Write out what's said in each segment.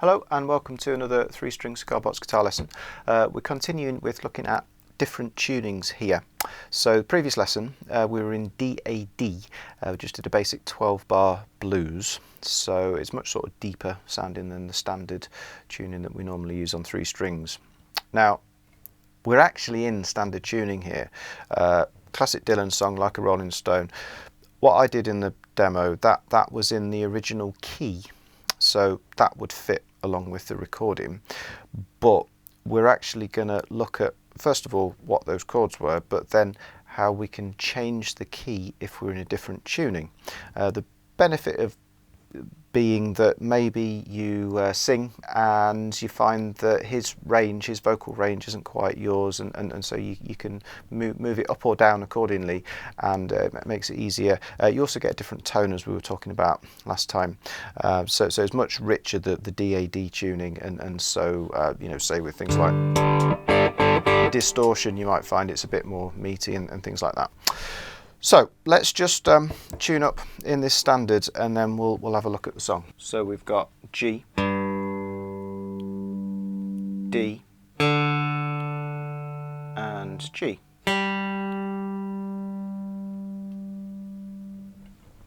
Hello and welcome to another 3-string cigar box guitar lesson. We're continuing with looking at different tunings here. So the previous lesson we were in DAD, we just did a basic 12-bar blues, so it's much sort of deeper sounding than the standard tuning that we normally use on 3 strings. Now we're actually in standard tuning here, classic Dylan song Like a Rolling Stone. What I did in the demo, that was in the original key. So that would fit along with the recording, but we're actually going to look at, first of all, what those chords were, but then how we can change the key if we're in a different tuning. The benefit of being that maybe you sing and you find that his vocal range isn't quite yours, and so you can move it up or down accordingly, and it makes it easier. You also get a different tone, as we were talking about last time, so it's much richer, the DAD tuning, and so you know, say with things like distortion, you might find it's a bit more meaty and things like that. So let's just tune up in this standard, and then we'll have a look at the song. So we've got G, D, and G.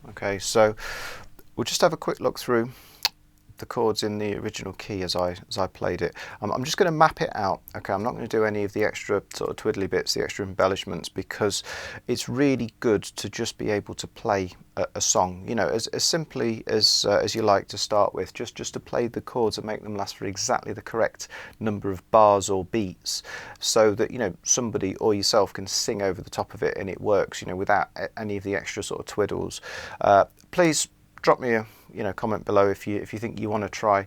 Okay, so we'll just have a quick look through the chords in the original key as I played it. I'm just going to map it out. Okay, I'm not going to do any of the extra sort of twiddly bits, the extra embellishments, because it's really good to just be able to play a song, you know, as simply as you like to start with, just to play the chords and make them last for exactly the correct number of bars or beats, so that, you know, somebody or yourself can sing over the top of it and it works, you know, without any of the extra sort of twiddles. Please drop me a comment below if you think you want to try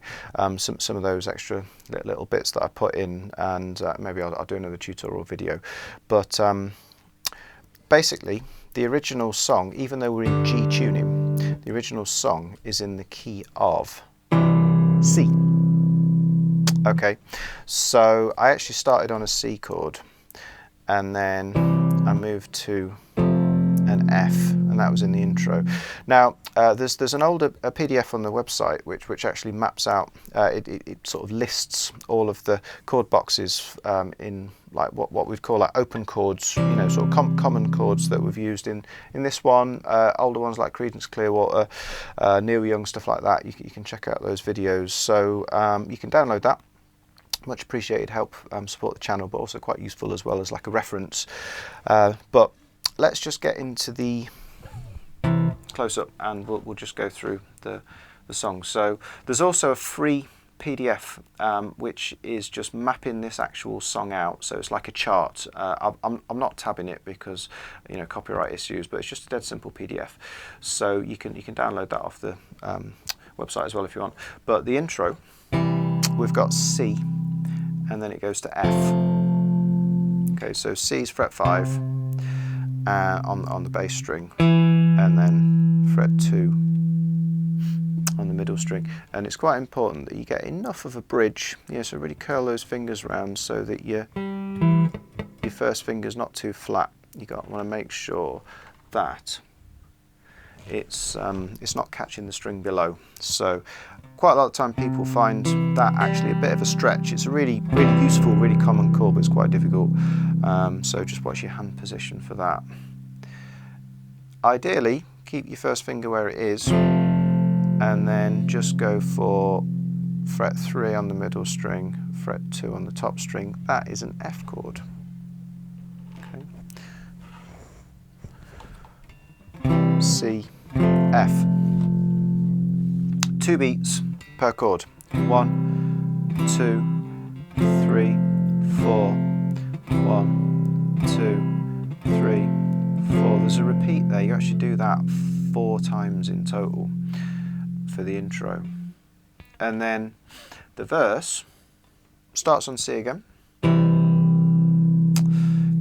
some of those extra little bits that I put in, and maybe I'll do another tutorial video. But basically, the original song, even though we're in G tuning, the original song is in the key of C. Okay, so I actually started on a C chord, and then I moved to an F, and that was in the intro. Now there's an older PDF on the website which actually maps out, it sort of lists all of the chord boxes in like what we'd call like open chords, you know, sort of common chords that we've used in this one, older ones like Creedence Clearwater, Neil Young, stuff like that. You can check out those videos, so you can download that. Much appreciated, help support the channel, but also quite useful as well as like a reference. But let's just get into the close-up, and we'll just go through the song. So there's also a free PDF which is just mapping this actual song out, so it's like a chart. I'm not tabbing it because, you know, copyright issues, but it's just a dead simple PDF, so you can download that off the website as well if you want. But the intro, we've got C, and then it goes to F. Okay, so C is fret 5 on the bass string, and then fret 2 on the middle string. And it's quite important that you get enough of a bridge, so really curl those fingers around so that your first finger's not too flat. You want to make sure that it's not catching the string below. So quite a lot of time people find that actually a bit of a stretch. It's a really useful, really common chord, but it's quite difficult. So just watch your hand position for that. Ideally, keep your first finger where it is, and then just go for fret 3 on the middle string, fret 2 on the top string. That is an F chord. Okay. C, F. 2 beats per chord. 1, 2, 3, 4. 1, 2, 3, 4. There's a repeat there. You actually do that 4 times in total for the intro. And then the verse starts on C again,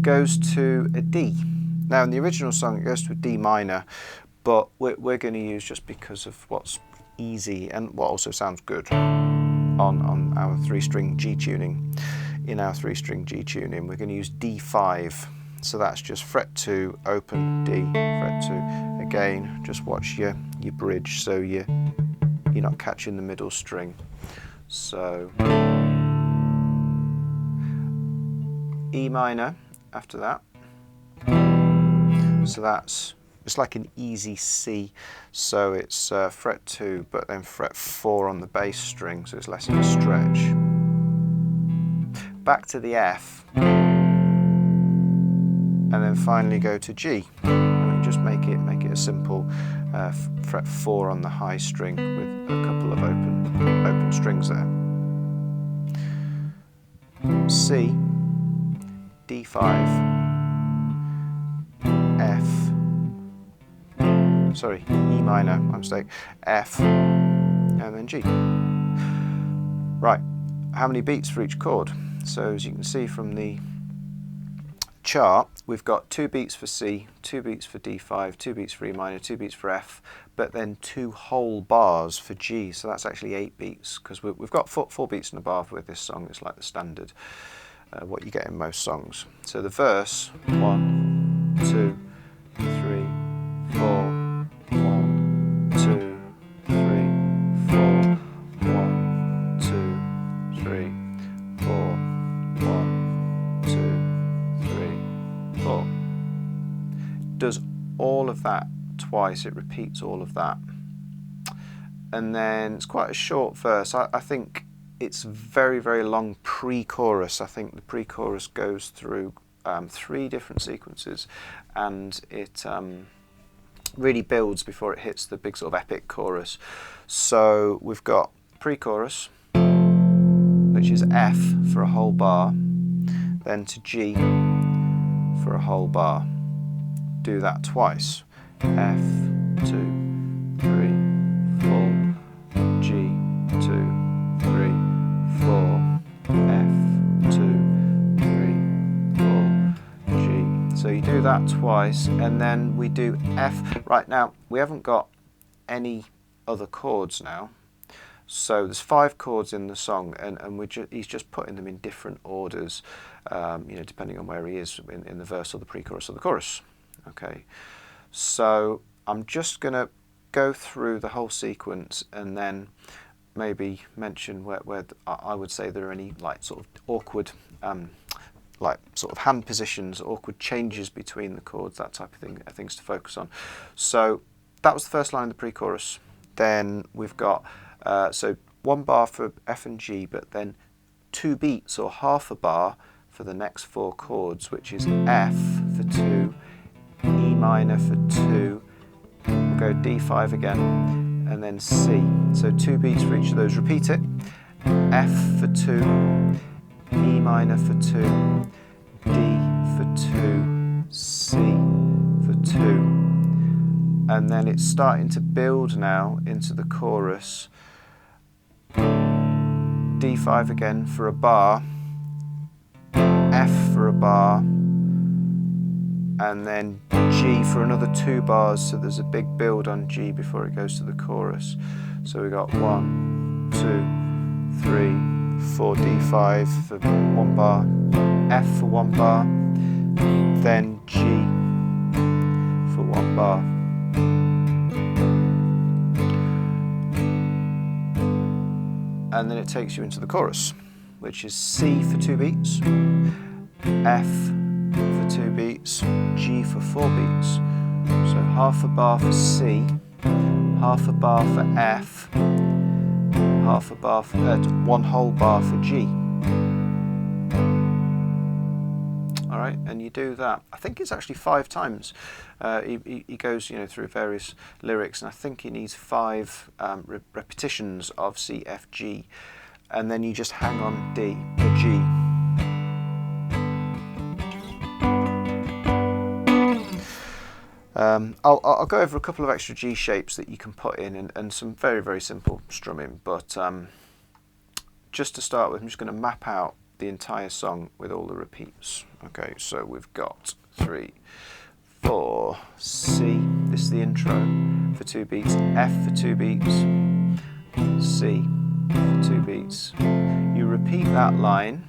goes to a D. Now in the original song it goes to a D minor, but we're going to use, just because of what's easy and what also sounds good on our 3-string G tuning. In our 3-string G tuning, we're going to use D5. So that's just fret 2, open, D, fret 2. Again, just watch your bridge so you're not catching the middle string. So E minor after that. So it's like an easy C. So it's fret 2, but then fret 4 on the bass string, so it's less of a stretch. Back to the F, and then finally go to G. And just make it a simple fret 4 on the high string with a couple of open strings there. C, D5, F, sorry, E minor, my mistake, F, and then G. Right, how many beats for each chord? So as you can see from the chart, we've got 2 beats for C, 2 beats for D5, 2 beats for E minor, 2 beats for F, but then 2 whole bars for G, so that's actually 8 beats, because we've got 4 beats in a bar with this song. It's like the standard, what you get in most songs. So the verse, 1, 2, 3, 4, 1, 2, 3, 4, 1, 2, 3, 4, 1, 2, 3, 4. Does all of that twice, it repeats all of that. And then it's quite a short verse. I think it's very, very long pre-chorus. I think the pre-chorus goes through 3 different sequences, and it really builds before it hits the big sort of epic chorus. So we've got pre-chorus, which is F for a whole bar, then to G for a whole bar. Do that twice. F, 2, 3, 4, G, 2, 3, 4, F, 2, 3, 4, G. So you do that twice, and then we do F. Right, now we haven't got any other chords now, so there's 5 chords in the song, and he's just putting them in different orders, you know, depending on where he is in the verse or the pre-chorus or the chorus. Okay, so I'm just going to go through the whole sequence and then maybe mention where I would say there are any like sort of awkward like sort of hand positions, awkward changes between the chords, that type of thing, things to focus on. So that was the first line of the pre-chorus. Then we've got so 1 bar for F and G, but then 2 beats or half a bar for the next 4 chords, which is F for 2, E minor for 2, we'll go D5 again, and then C. So 2 beats for each of those. Repeat it. F for 2, E minor for 2, D for 2, C for 2. And then it's starting to build now into the chorus. D5 again for a bar, F for a bar, and then G for another 2 bars, so there's a big build on G before it goes to the chorus. So we got 1, 2, 3, 4, D5 for 1 bar, F for 1 bar, then G for 1 bar. And then it takes you into the chorus, which is C for 2 beats, F for 2 beats, G for 4 beats. So half a bar for C, half a bar for F, half a bar for 1 whole bar for G. All right, and you do that. I think it's actually 5 times. He goes, you know, through various lyrics, and I think he needs 5 repetitions of C, F, G, and then you just hang on D or G. I'll go over a couple of extra G shapes that you can put in, and some very, very simple strumming, but just to start with, I'm just going to map out the entire song with all the repeats. Okay, so we've got 3, 4, C, this is the intro for 2 beats, F for 2 beats, C for 2 beats. You repeat that line,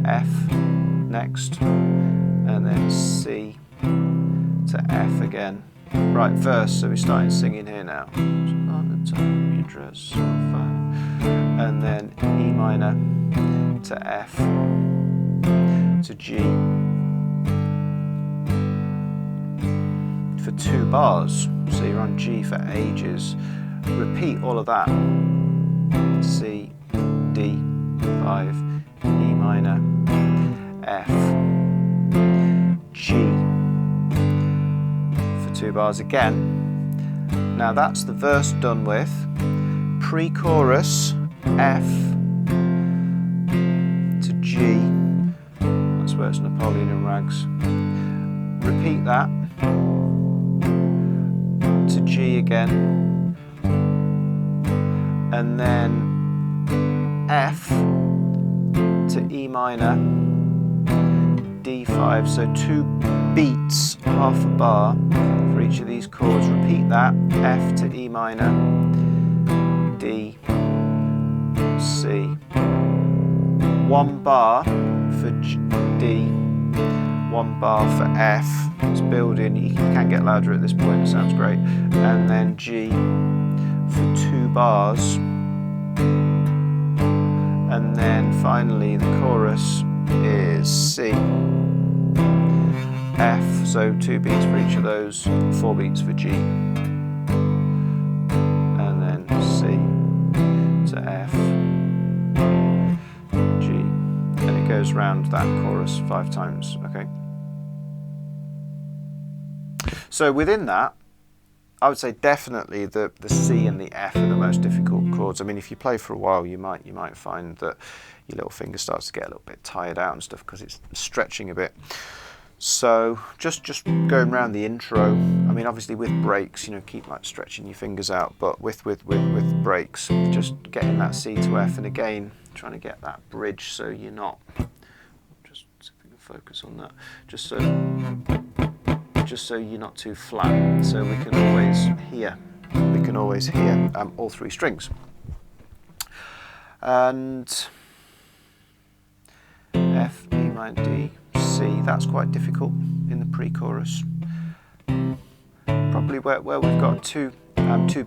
F next, and then C to F again. Right, verse, so we're starting singing here now. On the top of your dress, so fine. and then E minor to F to G for 2 bars. So you're on G for ages. Repeat all of that. C, D, 5, E minor, F, G for 2 bars again. Now that's the verse done with. Pre-chorus, F to G. That's where it's Napoleon in rags. Repeat that to G again, and then F to E minor, D5, so 2 beats, half a bar for each of these chords. Repeat that, F to E minor, D, C, 1 bar for D, 1 bar for F. It's building, you can get louder at this point, it sounds great. And then G for 2 bars. And then finally the chorus is C, F, so 2 beats for each of those, 4 beats for G. And then C to F, G, and it goes round that chorus 5 times, okay? So within that, I would say definitely the C and the F are the most difficult chords. I mean, if you play for a while, you might find that your little finger starts to get a little bit tired out and stuff because it's stretching a bit. So just going around the intro. I mean, obviously with breaks, you know, keep like stretching your fingers out, but with breaks, just getting that C to F, and again trying to get that bridge so you're not. Just see if we can focus on that. Just so you're not too flat, so we can always hear. All 3 strings. And F, E minor, D, C. That's quite difficult in the pre-chorus. Probably where we've got 2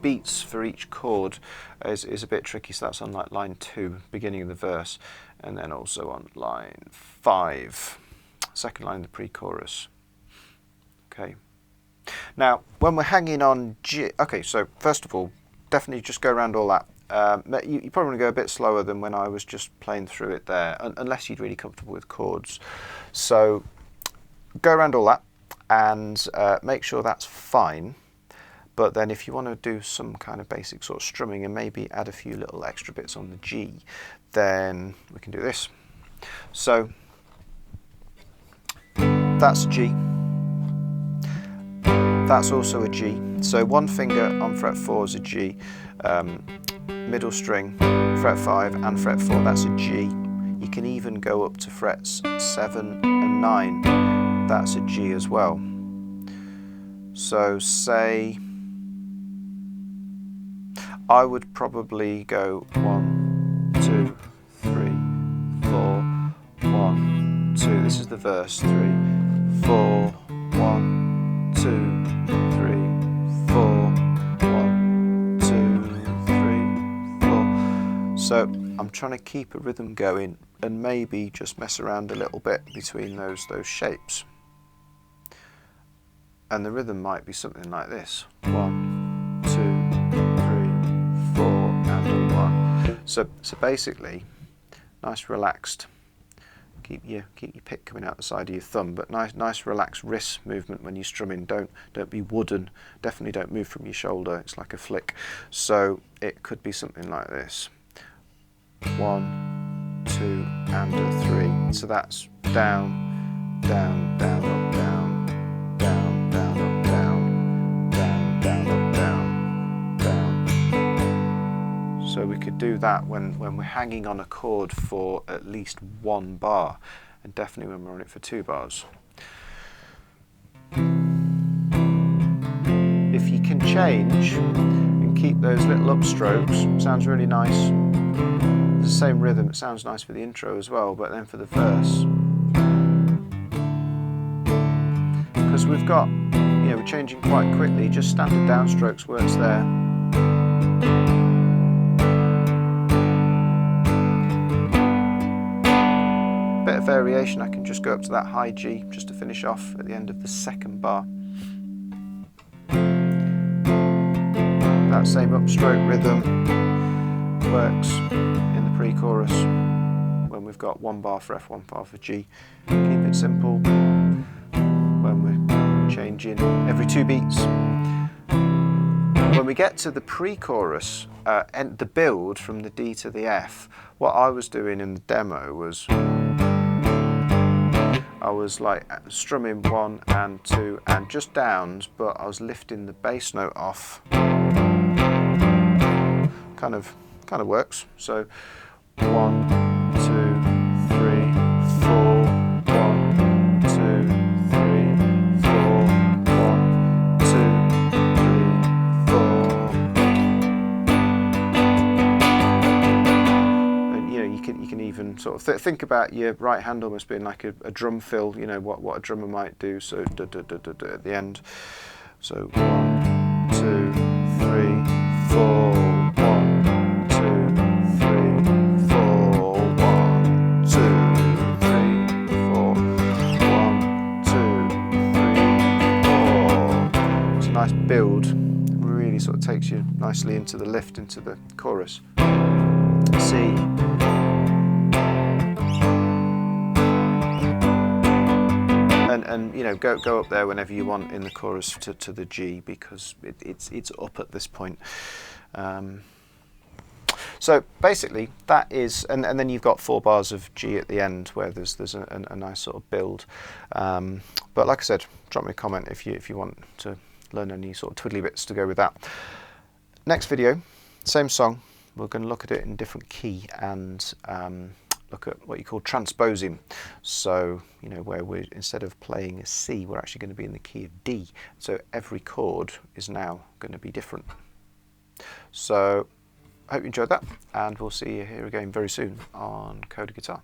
beats for each chord is a bit tricky. So that's on like line 2, beginning of the verse, and then also on line 5, second line of the pre-chorus. Okay. Now, when we're hanging on G, okay, so first of all, definitely just go around all that. You probably want to go a bit slower than when I was just playing through it there, unless you're really comfortable with chords. So go around all that and make sure that's fine. But then if you want to do some kind of basic sort of strumming and maybe add a few little extra bits on the G, then we can do this. So that's G. That's also a G. So 1 finger on fret 4 is a G, middle string, fret 5 and fret 4, that's a G. You can even go up to frets 7 and 9, that's a G as well. So say, I would probably go 1, 2, 3, 4, 1, 2, this is the verse, 3, 4, 1, 2, 3, 4, 1, 2, 3, 4. So I'm trying to keep a rhythm going and maybe just mess around a little bit between those shapes. And the rhythm might be something like this. 1, 2, 3, 4, and a 1. So basically, nice relaxed. Keep your pick coming out the side of your thumb, but nice relaxed wrist movement when you're strumming. Don't be wooden. Definitely don't move from your shoulder. It's like a flick. So it could be something like this: 1, 2, and a 3. So that's down, down, down, up, down, down, down, up, down, down, down, up, down, down. So we could do that when we're hanging on a chord for at least 1 bar, and definitely when we're on it for 2 bars. If you can change and keep those little upstrokes, sounds really nice. It's the same rhythm, it sounds nice for the intro as well, but then for the verse, because we've got, we're changing quite quickly, just standard downstrokes works there. variation, I can just go up to that high G just to finish off at the end of the second bar. That same upstroke rhythm works in the pre-chorus when we've got 1 bar for F, 1 bar for G. Keep it simple when we're changing every 2 beats. When we get to the pre-chorus and the build from the D to the F, what I was doing in the demo was I was like strumming 1 and 2 and just downs, but I was lifting the bass note off. Kind of works. So 1, 2, 3, 4, 1, 2, 3, 4, 1, 2, 3, 4. And you know, you can even sort of think about your right hand almost being like a drum fill. You know what a drummer might do. So da, da, da, da, da, at the end. So 1, 2, 3, 4. 1, 2, 3, 4. 1, 2, 3, 4. Nice build, really sort of takes you nicely into the lift, into the chorus. C. And you know, go up there whenever you want in the chorus to the G, because it's up at this point. So basically that is, and then you've got 4 bars of G at the end where there's a nice sort of build. But like I said, drop me a comment if you want to learn any sort of twiddly bits to go with that. Next video, same song, we're going to look at it in different key and look at what you call transposing. So, you know, where we're, instead of playing a C, we're actually going to be in the key of D. So every chord is now going to be different. So I hope you enjoyed that, and we'll see you here again very soon on Chord Guitar.